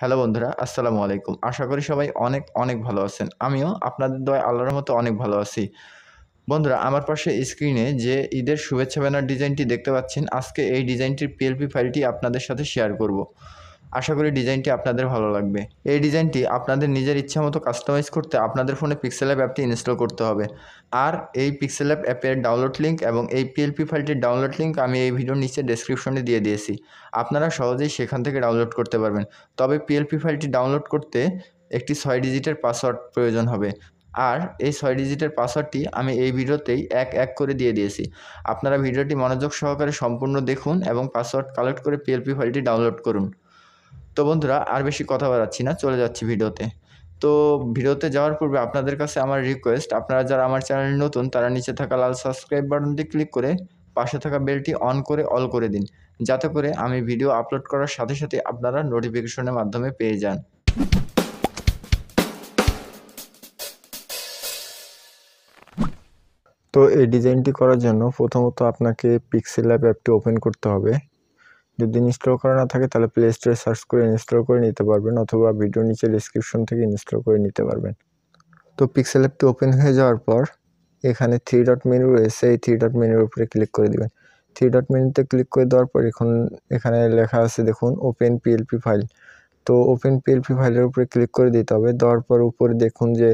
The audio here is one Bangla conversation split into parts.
হ্যালো বন্ধুরা, আসসালামু আলাইকুম। আশা করি সবাই অনেক অনেক ভালো আছেন। আমিও আপনাদের দয়ায় আল্লাহর মতো অনেক ভালো আছি। বন্ধুরা, আমার পাশে স্ক্রিনে যে ঈদের শুভেচ্ছা ব্যানার ডিজাইনটি দেখতে পাচ্ছেন, আজকে এই ডিজাইনটির PLP ফাইলটি আপনাদের সাথে শেয়ার করব। আশা করি ডিজাইনটি আপনাদের ভালো লাগবে। এই ডিজাইনটি আপনাদের নিজের ইচ্ছামতো কাস্টমাইজ করতে আপনাদের ফোনে Pixellab অ্যাপটি ইনস্টল করতে হবে। আর এই Pixellab অ্যাপের ডাউনলোড লিঙ্ক এবং এই PLP ফাইলটির ডাউনলোড লিঙ্ক আমি এই ভিডিওর নিচে ডেসক্রিপশনে দিয়ে দিয়েছি। আপনারা সহজেই সেখান থেকে ডাউনলোড করতে পারবেন। তবে PLP ফাইলটি ডাউনলোড করতে একটি 6 ডিজিটের পাসওয়ার্ড প্রয়োজন হবে। আর এই 6 ডিজিটের পাসওয়ার্ডটি আমি এই ভিডিওতেই এক এক করে দিয়ে দিয়েছি। আপনারা ভিডিওটি মনোযোগ সহকারে সম্পূর্ণ দেখুন এবং পাসওয়ার্ড কালেক্ট করে PLP ফাইলটি ডাউনলোড করুন। তো বন্ধুরা, আর বেশি কথা বাড়াচ্ছি না, চলে যাচ্ছি ভিডিওতে। তো ভিডিওতে যাওয়ার পূর্বে আপনাদের কাছে আমার রিকোয়েস্ট, আপনারা যারা আমার চ্যানেলে নতুন তারা নিচে থাকা লাল সাবস্ক্রাইব বাটনটি ক্লিক করে পাশে থাকা বেলটি অন করে অল করে দিন, যাতে করে আমি ভিডিও আপলোড করার সাথে সাথে আপনারা নোটিফিকেশনের মাধ্যমে পেয়ে যান। তো এই ডিজাইনটি করার জন্য প্রথমত আপনাকে Pixellab অ্যাপটি ওপেন করতে হবে। যদি ইনস্টল করা না থাকে তাহলে প্লে স্টোরে সার্চ করে ইনস্টল করে নিতে পারবেন, অথবা ভিডিওর নিচে ডেসক্রিপশন থেকে ইনস্টল করে নিতে পারবেন। তো Pixellabটি ওপেন হয়ে যাওয়ার পর এখানে 3 ডট মেনু রয়েছে, এই 3 ডট মেনুর উপরে ক্লিক করে দিবেন। 3 ডট মেনুতে ক্লিক করে দেওয়ার পর এখানে লেখা আছে দেখুন ওপেন PLP ফাইল। তো ওপেন PLP ফাইলের উপরে ক্লিক করে দিতে হবে। দেওয়ার পর উপরে দেখুন যে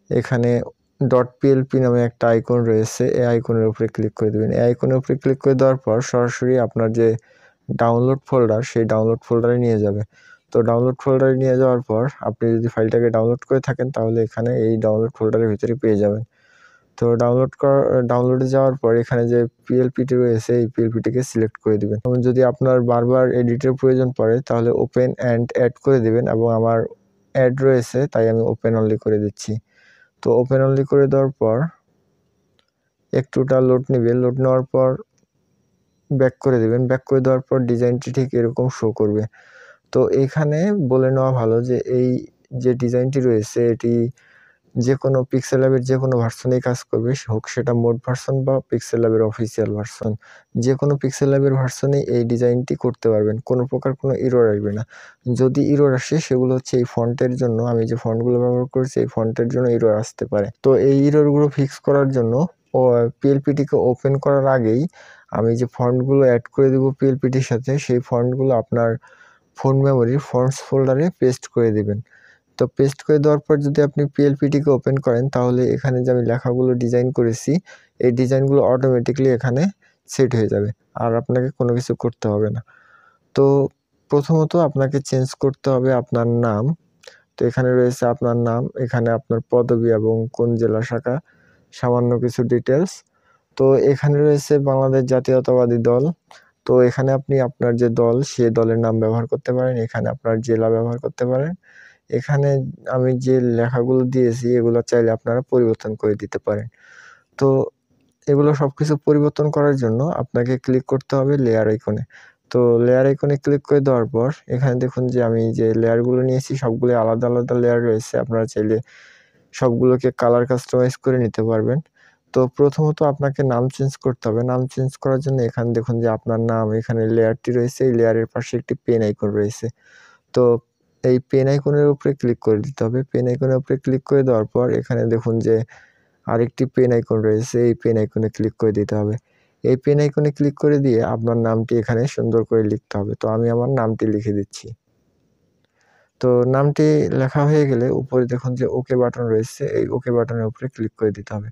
এখানে .plp নামে একটা আইকন রয়েছে, এই আইকনের উপরে ক্লিক করে দেবেন। এই আইকনের উপরে ক্লিক করে দেওয়ার পর সরাসরি আপনার যে ডাউনলোড ফোল্ডার, সেই ডাউনলোড ফোল্ডারে নিয়ে যাবে। তো ডাউনলোড ফোল্ডারে নিয়ে যাওয়ার পর আপনি যদি ফাইলটাকে ডাউনলোড করে থাকেন তাহলে এখানে এই ডাউনলোড ফোল্ডারের ভিতরে পেয়ে যাবেন। তো ডাউনলোডে যাওয়ার পর এখানে যে PLPটি রয়েছে, এই PLPটিকে সিলেক্ট করে দিবেন। এবং যদি আপনার বারবার এডিটের প্রয়োজন পড়ে তাহলে ওপেন অ্যান্ড অ্যাড করে দিবেন, এবং আমার অ্যাড রয়েছে তাই আমি ওপেন অনলি করে দিচ্ছি। তো ওপেন অনলি করে দেওয়ার পর একটুটা লোড নেবে। লোড নেওয়ার পর ব্যাক করে দেবেন। ব্যাক করে দেওয়ার পর ডিজাইনটি ঠিক এরকম শো করবে। তো এখানে বলে নেওয়া ভালো যে এই যে ডিজাইনটি রয়েছে এটি যে কোনো Pixellab'ের যে কোনো ভার্সনেই কাজ করবে, হোক সেটা মোড ভার্সন বা Pixellab'ের অফিসিয়াল ভার্সন। যে কোনো Pixellab'ের ভার্সনেই এই ডিজাইনটি করতে পারবেন, কোনো প্রকার কোনো এরর আসবে না। যদি এরর আসে সেগুলো হচ্ছে এই ফন্টের জন্য, আমি যে ফন্টগুলো ব্যবহার করেছি এই ফন্টের জন্য এরর আসতে পারে। তো এই এররগুলো ফিক্স করার জন্য PLPটিকে ওপেন করার আগেই আমি যে ফন্টগুলো অ্যাড করে দেবো PLPটির সাথে, সেই ফন্টগুলো আপনার ফোন মেমোরির ফন্টস ফোল্ডারে পেস্ট করে দিবেন। তো পেস্ট করে দেওয়ার পর যদি আপনি PLPটিকে ওপেন করেন তাহলে এখানে যে আমি লেখাগুলো ডিজাইন করেছি এই ডিজাইনগুলো অটোমেটিকলি এখানে সেট হয়ে যাবে, আর আপনাকে কোনো কিছু করতে হবে না। তো প্রথমত আপনাকে চেঞ্জ করতে হবে আপনার নাম। তো এখানে রয়েছে আপনার নাম, এখানে আপনার পদবি এবং কোন জেলা শাখা, সামান্য কিছু ডিটেলস। তো এখানে রয়েছে বাংলাদেশ জাতীয়তাবাদী দল। তো এখানে আপনি আপনার যে দল সে দলের নাম ব্যবহার করতে পারেন, এখানে আপনার জেলা ব্যবহার করতে পারেন। এখানে আমি যে লেখাগুলো দিয়েছি এগুলো চাইলে আপনারা পরিবর্তন করে দিতে পারেন। তো এগুলো সবকিছু পরিবর্তন করার জন্য আপনাকে ক্লিক করতে হবে লেয়ার আইকনে। তো লেয়ার আইকনে ক্লিক করে দেওয়ার পর এখানে দেখুন যে আমি যে লেয়ারগুলো নিয়েছি সবগুলো আলাদা আলাদা লেয়ার রয়েছে, আপনারা চাইলে সবগুলোকে কালার কাস্টমাইজ করে নিতে পারবেন। তো প্রথমত আপনাকে নাম চেঞ্জ করতে হবে। নাম চেঞ্জ করার জন্য এখানে দেখুন যে আপনার নাম, এখানে লেয়ারটি রয়েছে, এই লেয়ারের পাশে একটি পেন আইকন রয়েছে। তো এই পেন আইকনের উপরে ক্লিক করে দিতে হবে। পেন আইকনের উপরে ক্লিক করে দেওয়ার পর এখানে দেখুন যে আরেকটি পেন আইকন রয়েছে, এই পেন আইকনে ক্লিক করে দিতে হবে। এই পেন আইকনে ক্লিক করে দিয়ে আপনার নামটি এখানে সুন্দর করে লিখতে হবে। তো আমি আমার নামটি লিখে দিচ্ছি। তো নামটি লেখা হয়ে গেলে উপরে দেখুন যে ওকে বাটন রয়েছে, এই ওকে বাটনের উপরে ক্লিক করে দিতে হবে।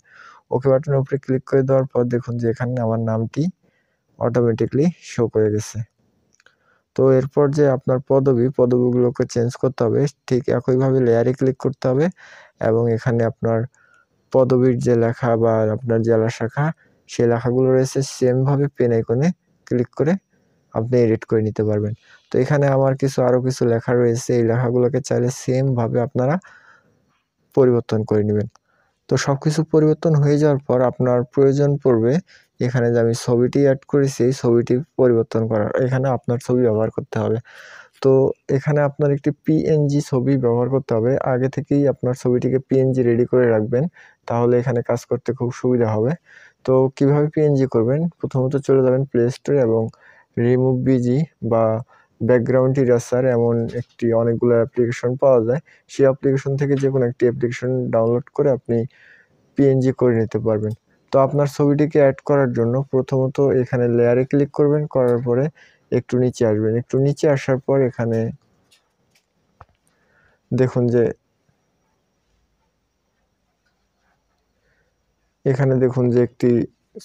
ওকে বাটনের উপরে ক্লিক করে দেওয়ার পর দেখুন যে এখানে আমার নামটি অটোমেটিকলি শো করে গেছে। তো এরপর যে আপনার পদবিগুলোকে চেঞ্জ করতে হবে, ঠিক একইভাবে লেয়ারে ক্লিক করতে হবে এবং এখানে আপনার পদবীর যে লেখা বা আপনার জেলা শাখা সেই লেখাগুলো রয়েছে সেমভাবে পেন আইকনে ক্লিক করে আপনি এডিট করে নিতে পারবেন। তো এখানে আমার আরও কিছু লেখা রয়েছে, এই লেখাগুলোকে চাইলে সেমভাবে আপনারা পরিবর্তন করে নেবেন। তো সবকিছু পরিবর্তন হয়ে যাওয়ার পর আপনার প্রয়োজন পড়বে এখানে যে আমি ছবিটি অ্যাড করেছি এই ছবিটি পরিবর্তন করার, এখানে আপনার ছবি ব্যবহার করতে হবে। তো এখানে আপনার একটি PNG ছবি ব্যবহার করতে হবে। আগে থেকেই আপনার ছবিটিকে PNG রেডি করে রাখবেন, তাহলে এখানে কাজ করতে খুব সুবিধা হবে। তো কিভাবে PNG করবেন, প্রথমত চলে যাবেন প্লে স্টোরে এবং রিমুভ বিজি বা ব্যাকগ্রাউন্ড ইরেজার এমন একটি অনেকগুলো অ্যাপ্লিকেশন পাওয়া যায়। সেই অ্যাপ্লিকেশন থেকে যে কোনো একটি অ্যাপ্লিকেশন ডাউনলোড করে আপনি পিএনজি করে নিতে পারবেন। তো আপনার ছবিটিকে অ্যাড করার জন্য প্রথমত এখানে লেয়ারে ক্লিক করবেন, করার পরে একটু নিচে আসবেন। একটু নিচে আসার পর এখানে দেখুন যে একটি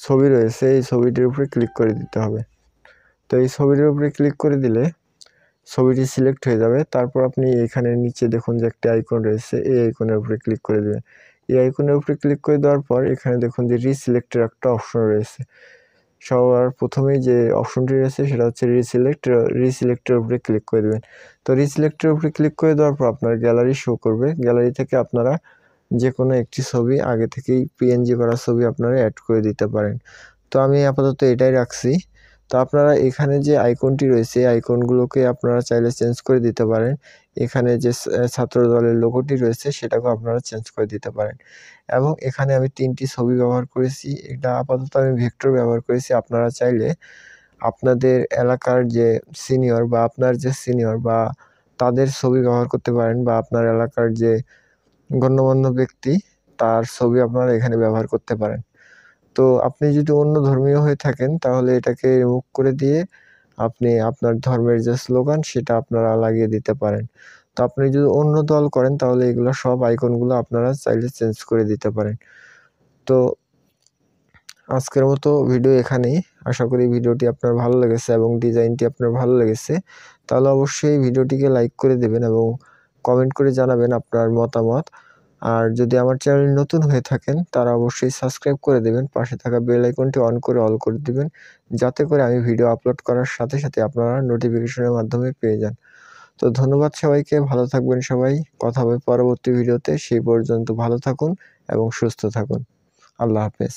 ছবি রয়েছে, এই ছবিটির উপরে ক্লিক করে দিতে হবে। তো এই ছবিটির উপরে ক্লিক করে দিলে ছবিটি সিলেক্ট হয়ে যাবে। তারপর আপনি এখানে নিচে দেখুন যে একটি আইকন রয়েছে, এই আইকনের উপরে ক্লিক করে দেবেন। এই আইকনের উপরে ক্লিক করে দেওয়ার পর এখানে দেখুন যে রিসিলেক্টের একটা অপশন রয়েছে। সবার প্রথমেই যে অপশনটি রয়েছে সেটা হচ্ছে রিসিলেক্টের উপরে ক্লিক করে দেবেন। তো রিসিলেক্টের উপরে ক্লিক করে দেওয়ার পর আপনার গ্যালারি শো করবে। গ্যালারি থেকে আপনারা যে কোনো একটি ছবি আগে থেকেই পিএনজি করা ছবি আপনারা অ্যাড করে দিতে পারেন। তো আমি আপাতত এটাই রাখছি। তো আপনারা এখানে যে আইকনটি রয়েছে এই আইকনগুলোকে আপনারা চাইলে চেঞ্জ করে দিতে পারেন। এখানে যে ছাত্র দলের লোগোটি রয়েছে সেটাকেও আপনারা চেঞ্জ করে দিতে পারেন। এবং এখানে আমি 3টি ছবি ব্যবহার করেছি। এটা আপাতত আমি ভেক্টর ব্যবহার করেছি। আপনারা চাইলে আপনাদের এলাকার যে সিনিয়র বা আপনার যে সিনিয়র বা তাদের ছবি ব্যবহার করতে পারেন, বা আপনার এলাকার যে গণ্যমান্য ব্যক্তি তার ছবি আপনারা এখানে ব্যবহার করতে পারেন। তো আপনি যদি অন্য ধর্মীয় হয়ে থাকেন তাহলে এটাকে রিমুভ করে দিয়ে আপনি আপনার ধর্মের যে স্লোগান সেটা আপনারা লাগিয়ে দিতে পারেন। তো আপনি যদি অন্য দল করেন তাহলে এগুলো সব আইকনগুলো আপনারা চাইলে চেঞ্জ করে দিতে পারেন। তো আজকের মতো ভিডিও এখানেই। আশা করি ভিডিওটি আপনার ভালো লেগেছে এবং ডিজাইনটি আপনার ভালো লেগেছে। তাহলে অবশ্যই ভিডিওটিকে লাইক করে দেবেন এবং কমেন্ট করে জানাবেন আপনার মতামত। আর যদি আমার চ্যানেলে নতুন হয়ে থাকেন তারা অবশ্যই সাবস্ক্রাইব করে দেবেন। পাশে থাকা বেল আইকনটি অন করে অল করে দিবেন, যাতে করে আমি ভিডিও আপলোড করার সাথে সাথে আপনারা নোটিফিকেশনের মাধ্যমে পেয়ে যান। তো ধন্যবাদ সবাইকে, ভালো থাকবেন সবাই। কথা হবে পরবর্তী ভিডিওতে। সেই পর্যন্ত ভালো থাকুন এবং সুস্থ থাকুন। আল্লাহ হাফেজ।